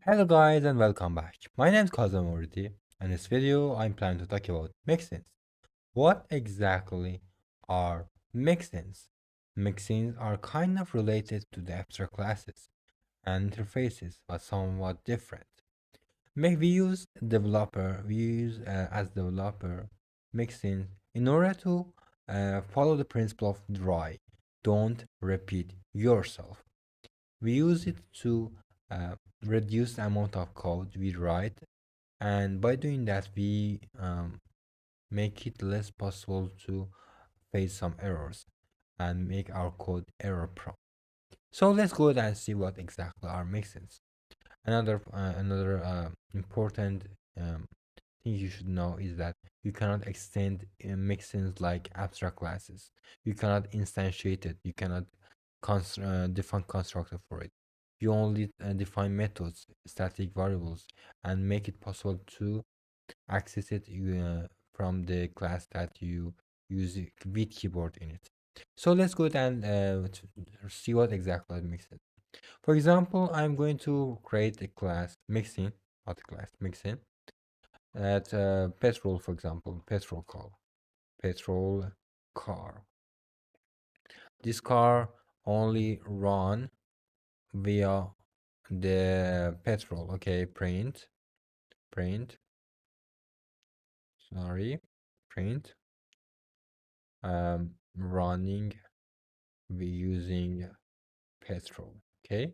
Hello guys and welcome back. My name is Kazam Ordi. In this video I'm planning to talk about mixins. What exactly are mixins? Mixins are kind of related to the abstract classes and interfaces but somewhat different. We use as developer mixins in order to follow the principle of dry. Don't repeat yourself. We use it to uh, reduce the amount of code we write, and by doing that, we make it less possible to face some errors and make our code error prone. So let's go ahead and see what exactly are mixins. Another important um, thing you should know is that you cannot extend mixins like abstract classes. You cannot instantiate it. You cannot define constructor for it. You only define methods, static variables, and make it possible to access it from the class that you use with keyboard in it. So let's go and see what exactly makes it. For example, I'm going to create a class mixing, not a class mixing, at petrol, for example, petrol call, petrol car. This car only run via the petrol. Okay, print, sorry, print, running, we using petrol. Okay,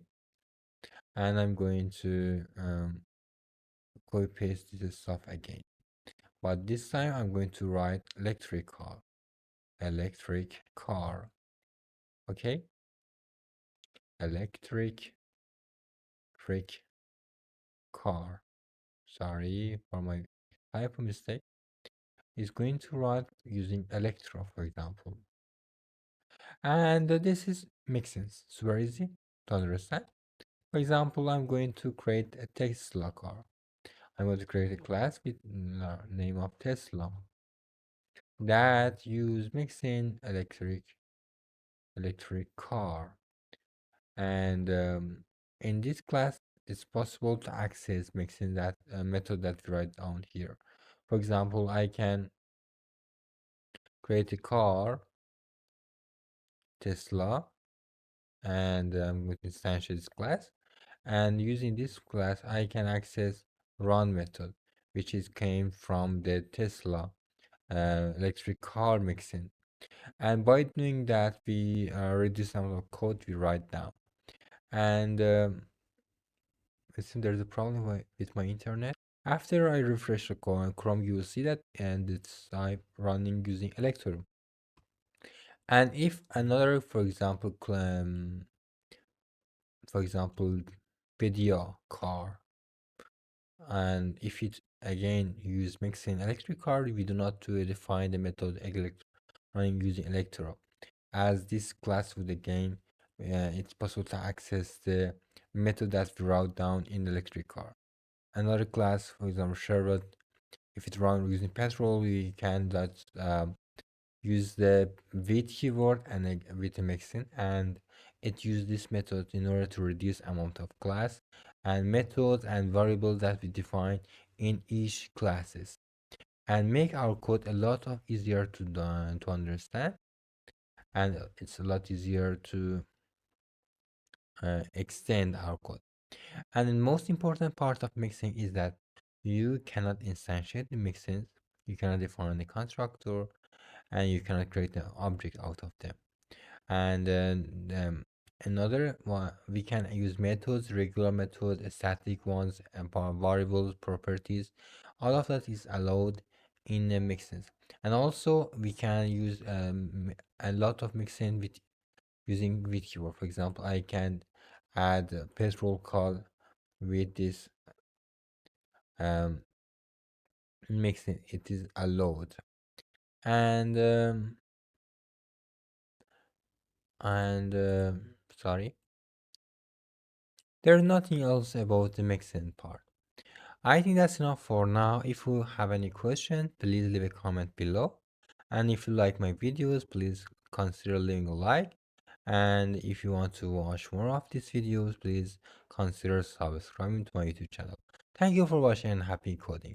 and I'm going to copy paste this stuff again, but this time I'm going to write electric car. Okay, electric trick car. Sorry for my type of mistake. Is going to write using electro, for example. And this is mixins. It's very easy to understand. For example, I'm going to create a Tesla car. I'm going to create a class with name of Tesla that use mixin electric car. And in this class, it's possible to access mixin that method that we write down here. For example, I can create a car Tesla, and I'm going to instantiate this class. And using this class, I can access run method, which is came from the Tesla electric car mixing. And by doing that, we reduce the amount of code we write down. And it seems there's a problem with my internet. After I refresh the Chrome, you will see that, and it's running using Electrum. And if another, for example, video car, and if it again use mixing electric car, we do not to define the method running using electro. As this class with the game, it's possible to access the method that we wrote down in the electric car. Another class, for example, Sherwood, if it run using petrol, we can just use the with keyword and with a mixin, and it use this method in order to reduce amount of class and methods and variables that we define in each classes and make our code a lot of easier to understand, and it's a lot easier to extend our code. And the most important part of mixing is that you cannot instantiate the mixins, you cannot define the constructor, and you cannot create an object out of them. And another one, we can use methods, regular methods, static ones, and variables, properties. All of that is allowed in the mixins. And also we can use a lot of mixing with using with keyword. For example, I can add a petrol call with this um, mixing. It is allowed. And and sorry, there's nothing else about the mixing part. I think that's enough for now. If you have any question, please leave a comment below. And if you like my videos, please consider leaving a like. And if you want to watch more of these videos, please consider subscribing to my YouTube channel. Thank you for watching and happy coding.